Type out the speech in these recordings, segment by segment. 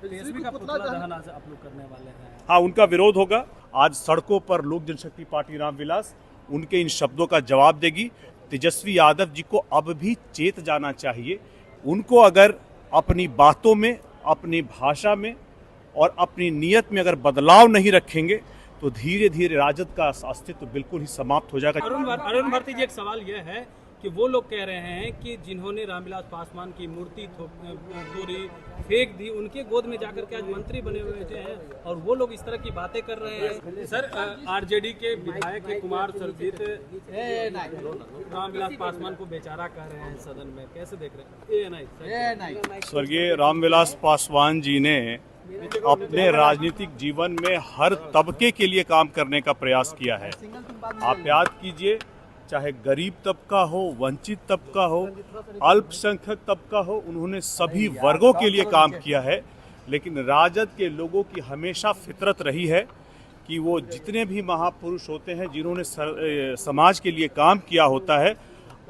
तेजस्वी का पुतला दहन आज आप लोग करने वाले हैं। हाँ, उनका विरोध होगा। आज सड़कों पर लोक जनशक्ति पार्टी रामविलास उनके इन शब्दों का जवाब देगी। तेजस्वी यादव जी को अब भी चेत जाना चाहिए। उनको अगर अपनी बातों में, अपनी भाषा में और अपनी नीयत में अगर बदलाव नहीं रखेंगे तो धीरे धीरे राजद का अस्तित्व बिल्कुल ही समाप्त हो जाएगा। अरुण भारती जी, एक सवाल यह है कि वो लोग कह रहे हैं कि जिन्होंने रामविलास पासवान की मूर्ति तोड़ी, फेंक दी, उनके गोद में जाकर के आज मंत्री बने हुए हैं और वो लोग इस तरह की बातें कर रहे हैं। सर, आरजेडी के विधायक कुमार सर्वजीत रामविलास पासवान को बेचारा कह रहे हैं सदन में, कैसे देख रहे हैं? स्वर्गीय रामविलास पासवान जी ने अपने राजनीतिक जीवन में हर तबके के लिए काम करने का प्रयास किया है। आप याद कीजिए, चाहे गरीब तबका हो, वंचित तबका हो, अल्पसंख्यक तबका हो, उन्होंने सभी वर्गों के लिए काम किया है। लेकिन राजद के लोगों की हमेशा फितरत रही है कि वो जितने भी महापुरुष होते हैं जिन्होंने समाज के लिए काम किया होता है,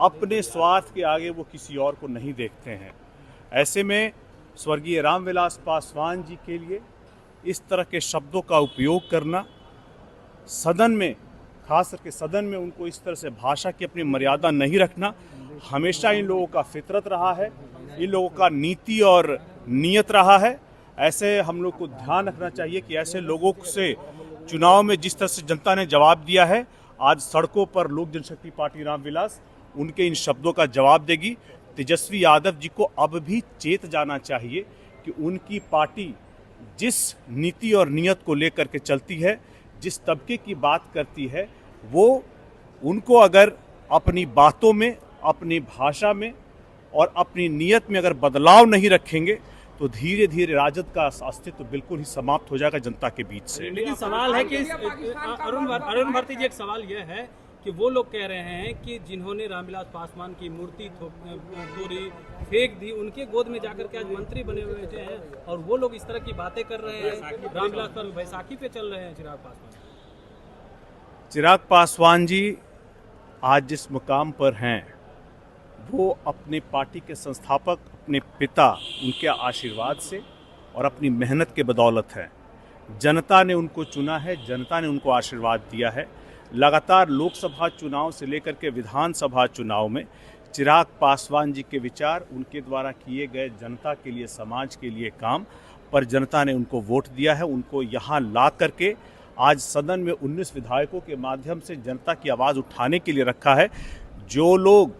अपने स्वार्थ के आगे वो किसी और को नहीं देखते हैं। ऐसे में स्वर्गीय रामविलास पासवान जी के लिए इस तरह के शब्दों का उपयोग करना, सदन में, खास करके सदन में उनको इस तरह से भाषा की अपनी मर्यादा नहीं रखना, हमेशा इन लोगों का फितरत रहा है, इन लोगों का नीति और नियत रहा है। ऐसे हम लोग को ध्यान रखना चाहिए कि ऐसे लोगों से चुनाव में जिस तरह से जनता ने जवाब दिया है, आज सड़कों पर लोक जनशक्ति पार्टी रामविलास उनके इन शब्दों का जवाब देगी। तेजस्वी यादव जी को अब भी चेत जाना चाहिए कि उनकी पार्टी जिस नीति और नियत को लेकर के चलती है, जिस तबके की बात करती है, वो उनको अगर अपनी बातों में, अपनी भाषा में और अपनी नीयत में अगर बदलाव नहीं रखेंगे तो धीरे धीरे राजद का अस्तित्व बिल्कुल ही समाप्त हो जाएगा जनता के बीच से। लेकिन सवाल है कि अरुण भारती जी, एक सवाल यह है कि वो लोग कह रहे हैं कि जिन्होंने रामविलास पासवान की मूर्ति तोड़ी, फेंक दी, उनके गोद में जाकर के आज मंत्री बने हुए हैं और वो लोग इस तरह की बातें कर रहे हैं। रामविलास पर बैसाखी पे चल रहे हैं चिराग पासवान जी आज जिस मुकाम पर हैं वो अपने पार्टी के संस्थापक, अपने पिता, उनके आशीर्वाद से और अपनी मेहनत के बदौलत है। जनता ने उनको चुना है, जनता ने उनको आशीर्वाद दिया है। लगातार लोकसभा चुनाव से लेकर के विधानसभा चुनाव में चिराग पासवान जी के विचार, उनके द्वारा किए गए जनता के लिए, समाज के लिए काम पर जनता ने उनको वोट दिया है। उनको यहाँ ला करके आज सदन में 19 विधायकों के माध्यम से जनता की आवाज़ उठाने के लिए रखा है। जो लोग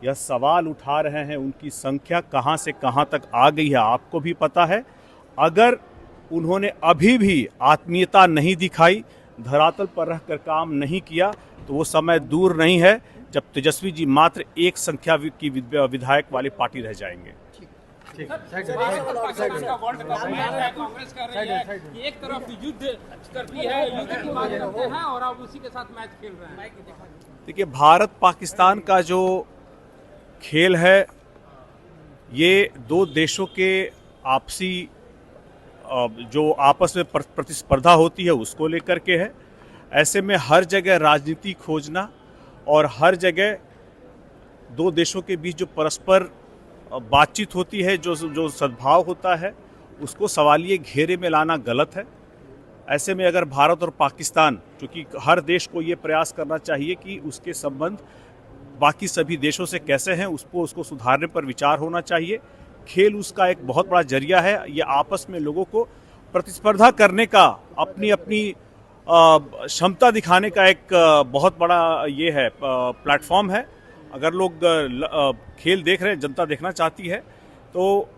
यह सवाल उठा रहे हैं उनकी संख्या कहां से कहां तक आ गई है आपको भी पता है। अगर उन्होंने अभी भी आत्मीयता नहीं दिखाई, धरातल पर रहकर काम नहीं किया, तो वो समय दूर नहीं है जब तेजस्वी जी मात्र एक संख्या की विधायक वाली पार्टी रह जाएंगे। कांग्रेस कर रही है कि एक तरफ युद्ध करती है, युद्ध की बात करते हैं और अब उसी के साथ मैच खेल रहे हैं। देखिए, भारत पाकिस्तान का जो खेल है ये दो देशों के आपसी जो आपस में प्रतिस्पर्धा होती है उसको लेकर के है। ऐसे में हर जगह राजनीति खोजना और हर जगह दो देशों के बीच जो परस्पर बातचीत होती है, जो सद्भाव होता है, उसको सवालिए घेरे में लाना गलत है। ऐसे में अगर भारत और पाकिस्तान, क्योंकि हर देश को ये प्रयास करना चाहिए कि उसके संबंध बाकी सभी देशों से कैसे हैं, उसको सुधारने पर विचार होना चाहिए। खेल उसका एक बहुत बड़ा जरिया है। ये आपस में लोगों को प्रतिस्पर्धा करने का, अपनी अपनी क्षमता दिखाने का एक बहुत बड़ा ये है, प्लेटफॉर्म है। अगर लोग खेल देख रहे हैं, जनता देखना चाहती है, तो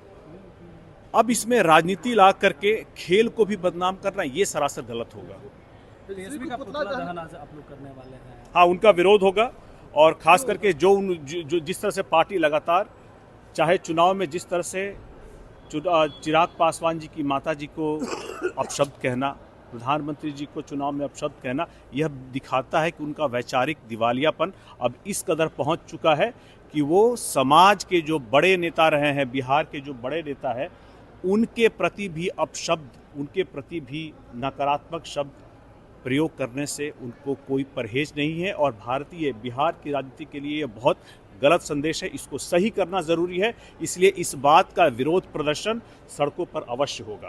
अब इसमें राजनीति ला करके खेल को भी बदनाम करना ये सरासर गलत होगा। तेजस्वी का पुतला दहन आज आप लोग करने वाले हैं। हाँ, उनका विरोध होगा और खास करके जो जिस तरह से पार्टी लगातार, चाहे चुनाव में जिस तरह से चिराग पासवान जी की माता जी को अपशब्द कहना, प्रधानमंत्री जी को चुनाव में अपशब्द कहना, यह दिखाता है कि उनका वैचारिक दिवालियापन अब इस कदर पहुंच चुका है कि वो समाज के जो बड़े नेता रहे हैं, बिहार के जो बड़े नेता हैं, उनके प्रति भी अपशब्द, उनके प्रति भी नकारात्मक शब्द प्रयोग करने से उनको कोई परहेज नहीं है। और भारतीय, बिहार की राजनीति के लिए ये बहुत गलत संदेश है। इसको सही करना ज़रूरी है, इसलिए इस बात का विरोध प्रदर्शन सड़कों पर अवश्य होगा।